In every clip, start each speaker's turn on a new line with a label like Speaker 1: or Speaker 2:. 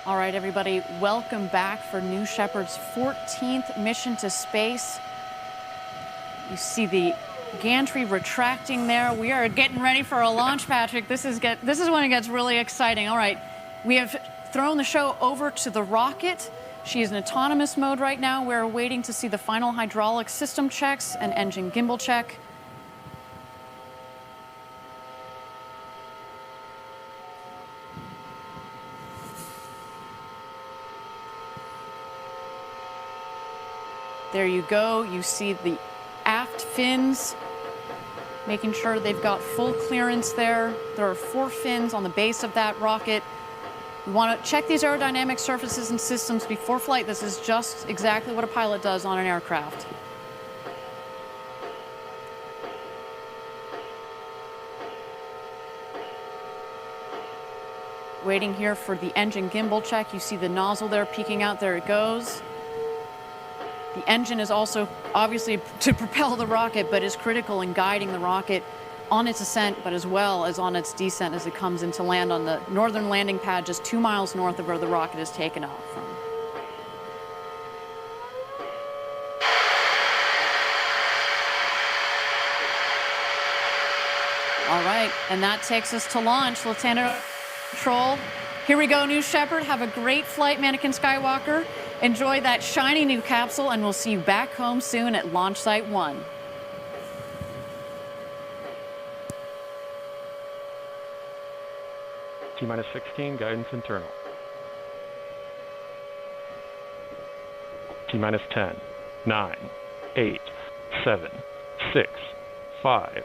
Speaker 1: All right, everybody, welcome back for New Shepard's 14th mission to space. You see the gantry retracting there. We are getting ready for a launch, Patrick. This is when it gets really exciting. All right, we have thrown the show over to the rocket. She is in autonomous mode right now. We're waiting to see the final hydraulic system checks and engine gimbal check. There you go. You see the aft fins, making sure they've got full clearance there. There are 4 fins on the base of that rocket. We want to check these aerodynamic surfaces and systems before flight. This is just exactly what a pilot does on an aircraft. Waiting here for the engine gimbal check. You see the nozzle there peeking out. There it goes. The engine is also obviously to propel the rocket, but is critical in guiding the rocket on its ascent, but as well as on its descent as it comes into land on the northern landing pad just 2 miles north of where the rocket is taken off from. All right, and that takes us to launch. Lieutenant Control. Here we go, New Shepard. Have a great flight, Mannequin Skywalker. Enjoy that shiny new capsule, and we'll see you back home soon at Launch Site 1.
Speaker 2: T-minus 16, guidance internal. T-minus 10, 9, 8, 7, 6, 5,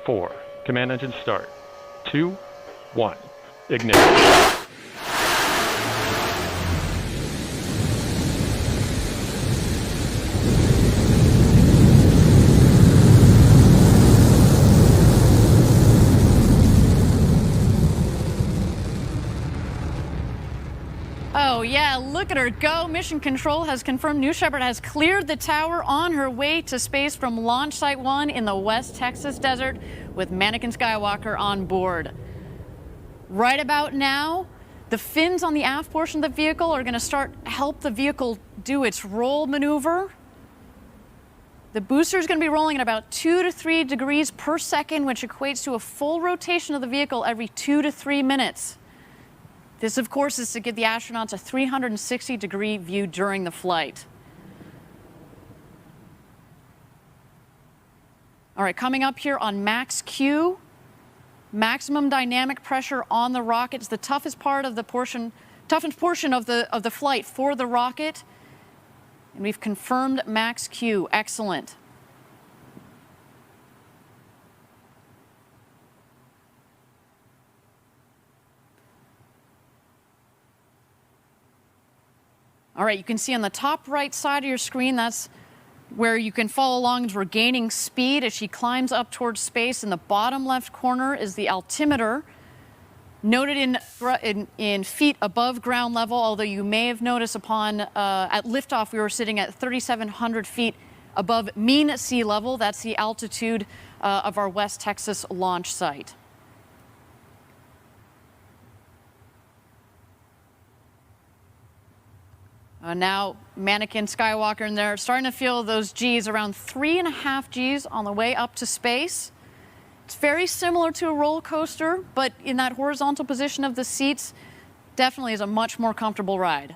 Speaker 2: 4. Command engine start. 2, 1. Ignition.
Speaker 1: Oh, yeah, look at her go. Mission Control has confirmed New Shepard has cleared the tower on her way to space from Launch Site 1 in the West Texas desert with Mannequin Skywalker on board. Right about now, the fins on the aft portion of the vehicle are going to help the vehicle do its roll maneuver. The booster is going to be rolling at about 2 to 3 degrees per second, which equates to a full rotation of the vehicle every 2 to 3 minutes. This, of course, is to give the astronauts a 360-degree view during the flight. All right, coming up here on Max Q, maximum dynamic pressure on the rocket is the toughest portion of the flight for the rocket. And we've confirmed Max Q. Excellent. All right, you can see on the top right side of your screen, that's where you can follow along as we're gaining speed as she climbs up towards space. In the bottom left corner is the altimeter, noted in feet above ground level, although you may have noticed at liftoff we were sitting at 3,700 feet above mean sea level. That's the altitude of our West Texas launch site. Now, Mannequin Skywalker, and they're starting to feel those Gs, around 3.5 Gs on the way up to space. It's very similar to a roller coaster, but in that horizontal position of the seats, definitely is a much more comfortable ride.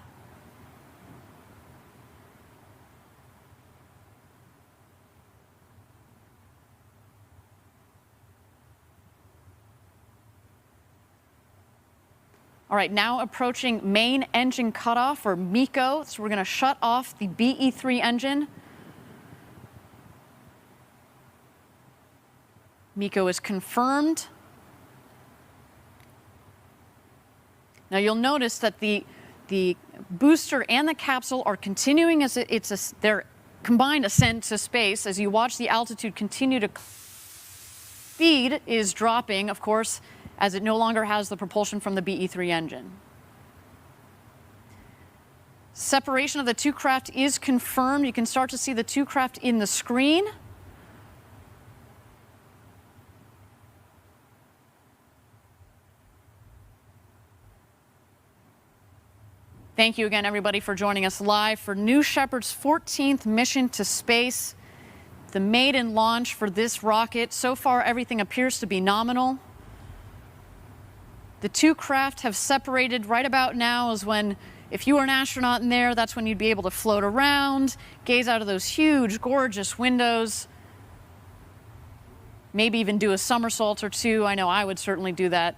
Speaker 1: All right, now approaching main engine cutoff, or MECO. So we're going to shut off the BE-3 engine. MECO is confirmed. Now you'll notice that the booster and the capsule are continuing as their combined ascent to space. As you watch the altitude continue to, speed is dropping, of course, as it no longer has the propulsion from the BE-3 engine. Separation of the two craft is confirmed. You can start to see the two craft in the screen. Thank you again, everybody, for joining us live for New Shepard's 14th mission to space, the maiden launch for this rocket. So far, everything appears to be nominal. The two craft have separated. Right about now is when, if you were an astronaut in there, that's when you'd be able to float around, gaze out of those huge, gorgeous windows, maybe even do a somersault or two. I know I would certainly do that.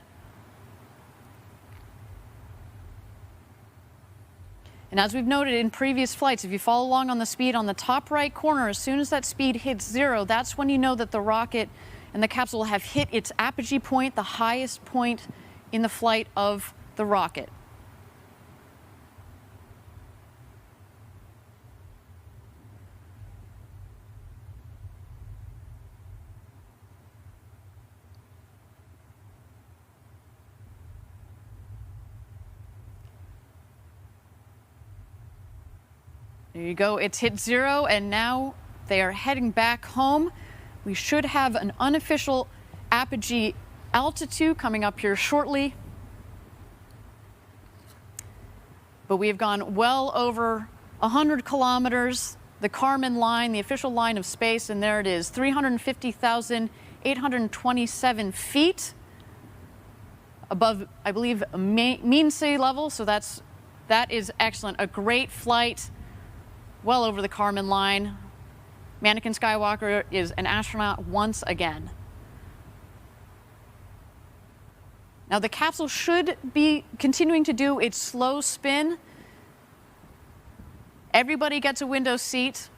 Speaker 1: And as we've noted in previous flights, if you follow along on the speed on the top right corner, as soon as that speed hits 0, that's when you know that the rocket and the capsule have hit its apogee point, the highest point in the flight of the rocket. There you go, it's hit 0, and now they are heading back home. We should have an unofficial apogee altitude coming up here shortly. But we have gone well over 100 kilometers, the Kármán line, the official line of space, and there it is, 350,827 feet above, I believe, mean sea level, so that is excellent. A great flight. Well over the Kármán line. Anakin Skywalker is an astronaut once again. Now the capsule should be continuing to do its slow spin. Everybody gets a window seat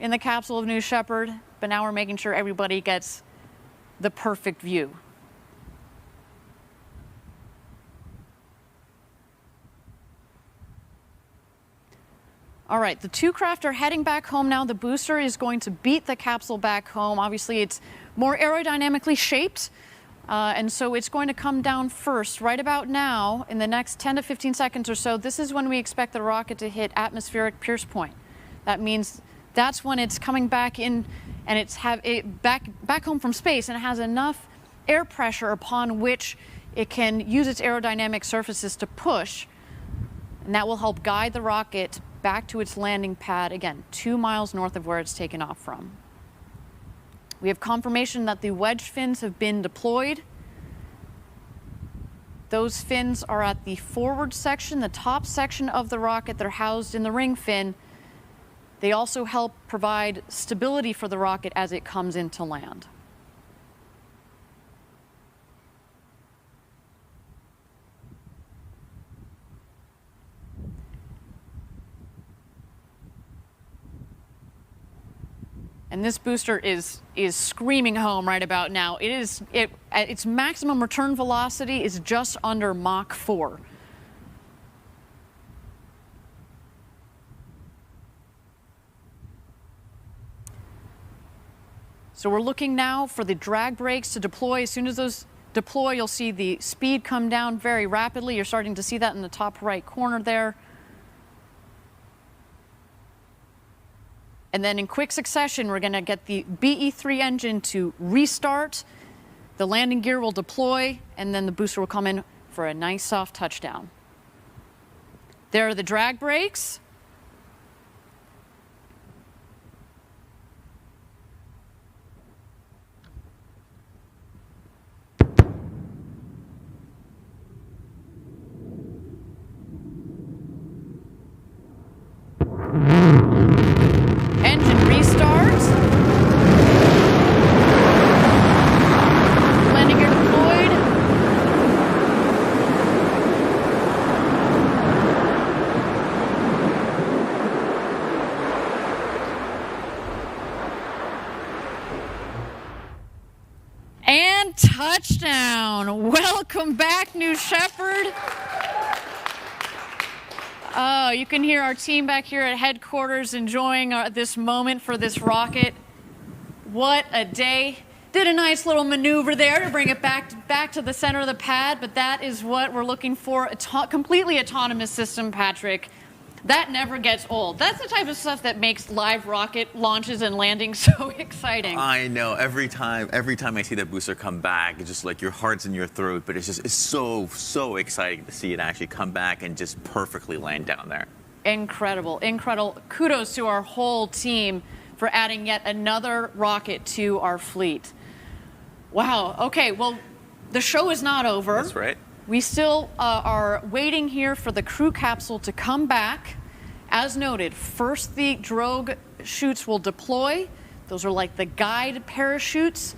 Speaker 1: in the capsule of New Shepard, but now we're making sure everybody gets the perfect view. All right, the two craft are heading back home now. The booster is going to beat the capsule back home. Obviously, it's more aerodynamically shaped, and so it's going to come down first. Right about now, in the next 10 to 15 seconds or so, this is when we expect the rocket to hit atmospheric pierce point. That means that's when it's coming back in, and it's back home from space, and it has enough air pressure upon which it can use its aerodynamic surfaces to push, and that will help guide the rocket back to its landing pad, again, 2 miles north of where it's taken off from. We have confirmation that the wedge fins have been deployed. Those fins are at the forward section, the top section of the rocket. They're housed in the ring fin. They also help provide stability for the rocket as it comes into land. And this booster is screaming home right about now. Its maximum return velocity is just under Mach 4. So we're looking now for the drag brakes to deploy. As soon as those deploy, you'll see the speed come down very rapidly. You're starting to see that in the top right corner there. And then in quick succession, we're going to get the BE-3 engine to restart. The landing gear will deploy, and then the booster will come in for a nice soft touchdown. There are the drag brakes. Engine restarts. Landing gear deployed. And touchdown. Welcome back, New Shepard. Oh, you can hear our team back here at headquarters enjoying this moment for this rocket. What a day. Did a nice little maneuver there to bring it back to the center of the pad, but that is what we're looking for. A completely autonomous system, Patrick. That never gets old. That's the type of stuff that makes live rocket launches and landings so exciting.
Speaker 3: I know. Every time I see that booster come back, it's just like your heart's in your throat. But it's so exciting to see it actually come back and just perfectly land down there.
Speaker 1: Incredible, incredible. Kudos to our whole team for adding yet another rocket to our fleet. Wow. Okay. Well, the show is not over.
Speaker 3: That's right.
Speaker 1: We still are waiting here for the crew capsule to come back. As noted, first the drogue chutes will deploy. Those are like the guide parachutes.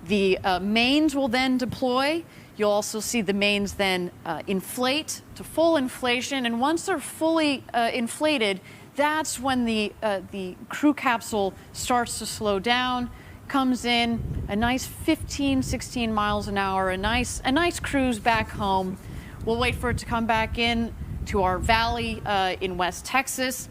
Speaker 1: The mains will then deploy. You'll also see the mains then inflate to full inflation. And once they're fully inflated, that's when the crew capsule starts to slow down, comes in, a nice 15, 16 miles an hour, a nice cruise back home. We'll wait for it to come back in to our valley in West Texas,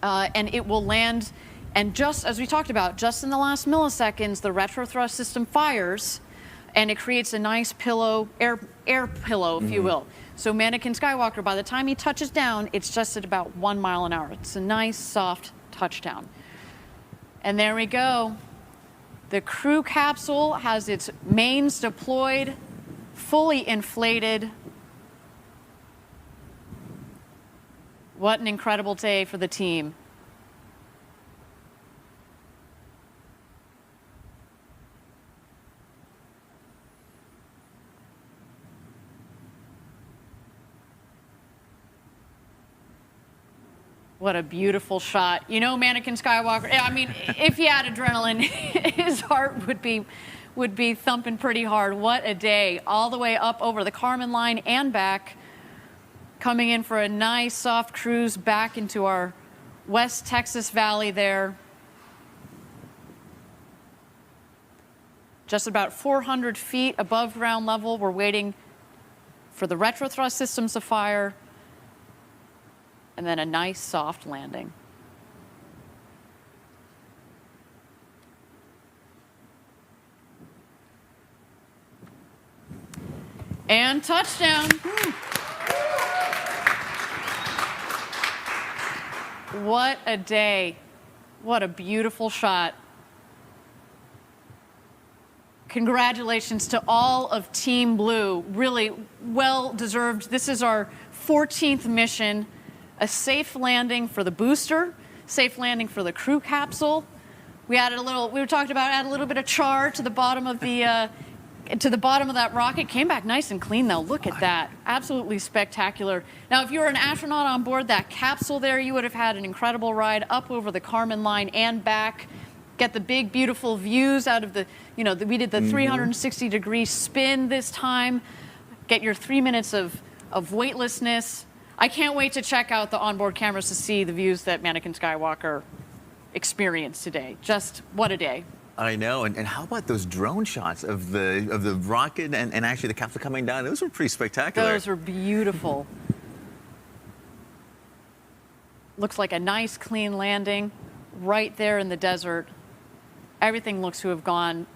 Speaker 1: and it will land. And just as we talked about, just in the last milliseconds, the retrothrust system fires, and it creates a nice pillow, air pillow, if you will. So Mannequin Skywalker, by the time he touches down, it's just at about 1 mile an hour. It's a nice, soft touchdown. And there we go. The crew capsule has its mains deployed, fully inflated. What an incredible day for the team. What a beautiful shot. You know, Mannequin Skywalker, I mean, if he had adrenaline, his heart would be thumping pretty hard. What a day. All the way up over the Kármán line and back, coming in for a nice soft cruise back into our West Texas Valley there. Just about 400 feet above ground level. We're waiting for the retrothrust systems to fire, and then a nice soft landing. And touchdown. What a day. What a beautiful shot. Congratulations to all of Team Blue. Really well deserved. This is our 14th mission. A safe landing for the booster, safe landing for the crew capsule. We were talking about add a little bit of char to the bottom of the of that rocket. Came back nice and clean though. Look at that. Absolutely spectacular. Now, if you were an astronaut on board that capsule there, you would have had an incredible ride up over the Kármán line and back. Get the big, beautiful views out of we did the 360-degree spin this time. Get your 3 minutes of weightlessness. I can't wait to check out the onboard cameras to see the views that Mannequin Skywalker experienced today. Just what a day.
Speaker 3: I know. And how about those drone shots of the rocket and actually the capsule coming down? Those were pretty spectacular.
Speaker 1: Those were beautiful. Looks like a nice, clean landing right there in the desert. Everything looks to have gone